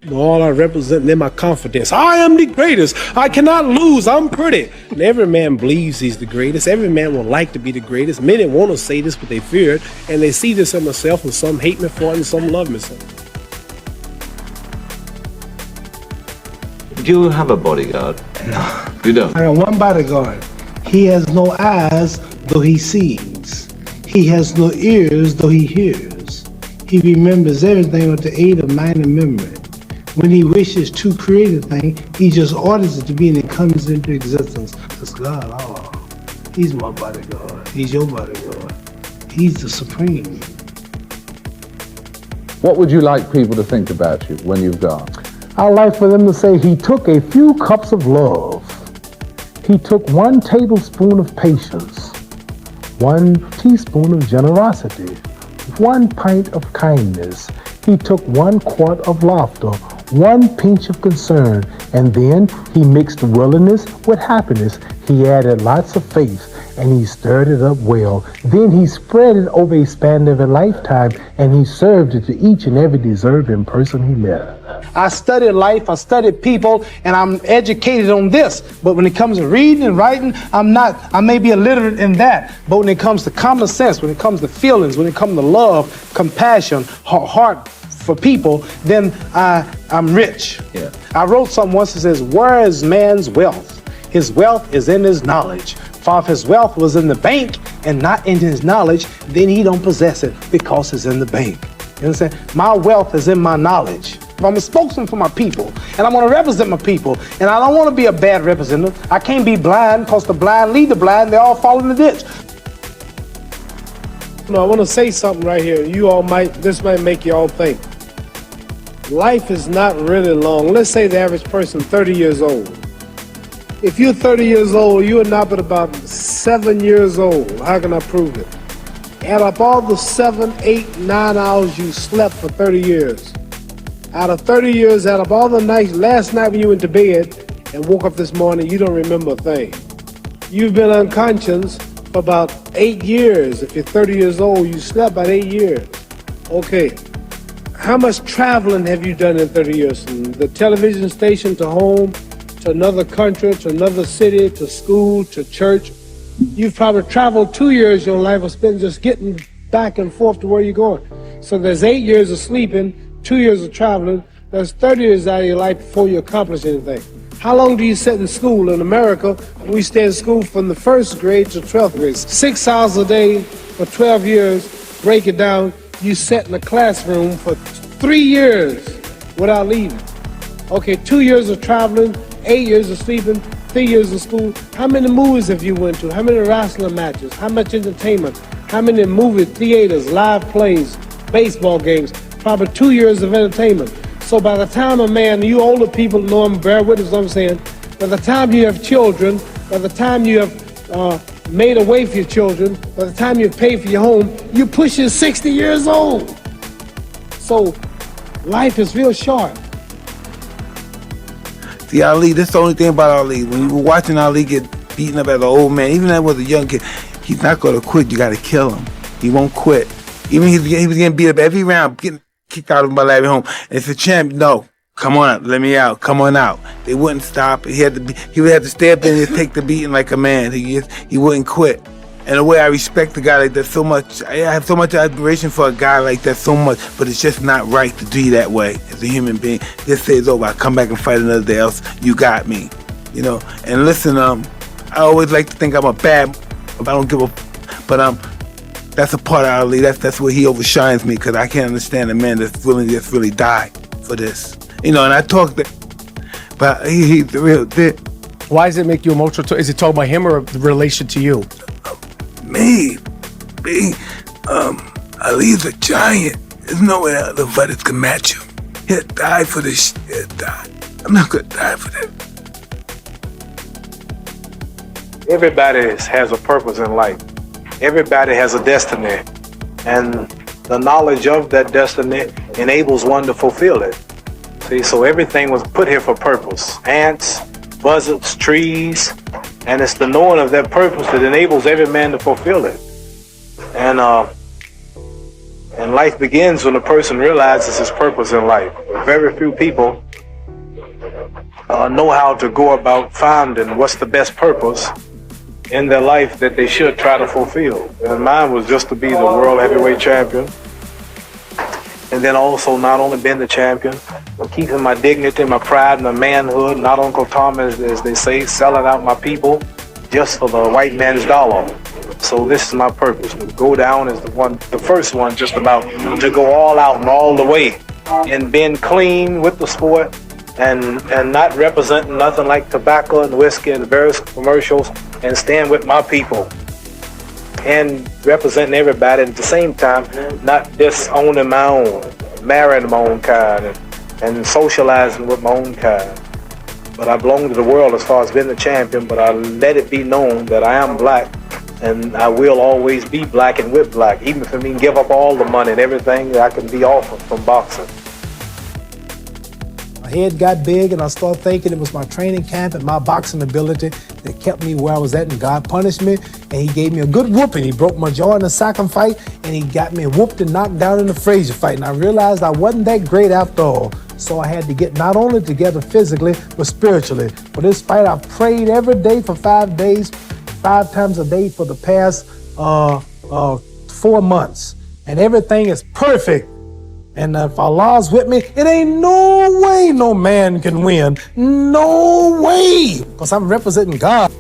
All I represent in my confidence. I am the greatest. I cannot lose. I'm pretty. And every man believes he's the greatest. Every man would like to be the greatest. Many want to say this, but they fear it. And they see this in myself, and some hate me for it, and some love me for it. Do you have a bodyguard? No. You don't? I got one bodyguard. He has no eyes, though he sees. He has no ears, though he hears. He remembers everything with the aid of mind and memory. When he wishes to create a thing, he just orders it to be and it comes into existence. That's God. Oh, he's my bodyguard. He's your bodyguard. He's the supreme. What would you like people to think about you when you've gone? I'd like for them to say he took a few cups of love. He took 1 tablespoon of patience, 1 teaspoon of generosity, 1 pint of kindness. He took 1 quart of laughter, 1 pinch of concern, and then he mixed willingness with happiness. He added lots of faith, and he stirred it up well. Then he spread it over a span of a lifetime, and he served it to each and every deserving person he met. I studied life, I studied people, and I'm educated on this. But when it comes to reading and writing, I may be illiterate in that. But when it comes to common sense, when it comes to feelings, when it comes to love, compassion, heart for people, then I'm rich. Yeah. I wrote something once that says, where is man's wealth? His wealth is in his knowledge. For if his wealth was in the bank and not in his knowledge, then he don't possess it because it's in the bank. You understand? My wealth is in my knowledge. I'm a spokesman for my people, and I want to represent my people, and I don't want to be a bad representative. I can't be blind, because the blind lead the blind, they all fall in the ditch. I want to say something right here. This might make you all think. Life is not really long. Let's say the average person 30 years old. If you're 30 years old, you are not but about 7 years old. How can I prove it? Add up all the 7, 8, 9 hours you slept for 30 years. Out of 30 years, out of all the nights, last night when you went to bed and woke up this morning, you don't remember a thing. You've been unconscious for about 8 years. If you're 30 years old, you slept about 8 years. Okay, how much traveling have you done in 30 years? From the television station to home, to another country, to another city, to school, to church. You've probably traveled 2 years your life was spent just getting back and forth to where you're going. So there's 8 years of sleeping, 2 years of traveling, that's 30 years out of your life before you accomplish anything. How long do you sit in school? In America, we stay in school from the 1st grade to 12th grade. 6 hours a day for 12 years, break it down, you sat in a classroom for 3 years without leaving. Okay, 2 years of traveling, 8 years of sleeping, 3 years of school. How many movies have you went to? How many wrestling matches? How much entertainment? How many movie theaters, live plays, baseball games? Probably 2 years of entertainment. So by the time a man, you older people know him, bear witness what I'm saying, by the time you have children, by the time you have made a way for your children, by the time you've paid for your home, you're pushing 60 years old. So life is real short. See, Ali, that's the only thing about Ali. When you were watching Ali get beaten up as an old man, even as was a young kid, he's not going to quit. You got to kill him. He won't quit. Even he was getting beat up every round, getting kicked out of my lab at home. And it's a champ. No, come on, let me out. Come on out. They wouldn't stop. He would have to stay up there and just take the beating like a man. He wouldn't quit. And the way I respect a guy like that so much, I have so much admiration for a guy like that so much, but it's just not right to do that way as a human being. Just say it's over. I come back and fight another day else. You got me, you know. And listen, I always like to think I'm a bad. I don't give a, but that's a part of Ali. That's where he overshines me, because I can't understand a man that's willing to just really die for this, you know. And I talk that, but he's the real. Why does it make you emotional? Is it talking about him or the relation to you? Me, Ali's a giant. There's no way other fighters can match him. He'll die for this shit. He'll die. I'm not gonna die for that. Everybody has a purpose in life. Everybody has a destiny. And the knowledge of that destiny enables one to fulfill it. See, so everything was put here for purpose. Ants, buzzards, trees, and it's the knowing of that purpose that enables every man to fulfill it. And life begins when a person realizes his purpose in life. very few people know how to go about finding what's the best purpose in their life that they should try to fulfill. And mine was just to be the world heavyweight champion. And then also not only being the champion, but keeping my dignity, my pride, and my manhood, not Uncle Tom, as they say, selling out my people just for the white man's dollar. So this is my purpose, to go down as the first one, just about to go all out and all the way, and being clean with the sport, and not representing nothing like tobacco and whiskey and various commercials, and stand with my people and representing everybody, and at the same time not disowning my own, marrying my own kind, and socializing with my own kind. But I belong to the world as far as being the champion, but I let it be known that I am black, and I will always be black and with black, even if I mean give up all the money and everything that I can be offered from boxing. My head got big and I started thinking it was my training camp and my boxing ability that kept me where I was at, and God punished me and he gave me a good whooping. He broke my jaw in the second fight and he got me whooped and knocked down in the Frazier fight, and I realized I wasn't that great after all. So I had to get not only together physically but spiritually. For this fight I prayed every day for 5 days, 5 times a day for the past 4 months, and everything is perfect. And if Allah's with me, it ain't no way no man can win. No way, because I'm representing God.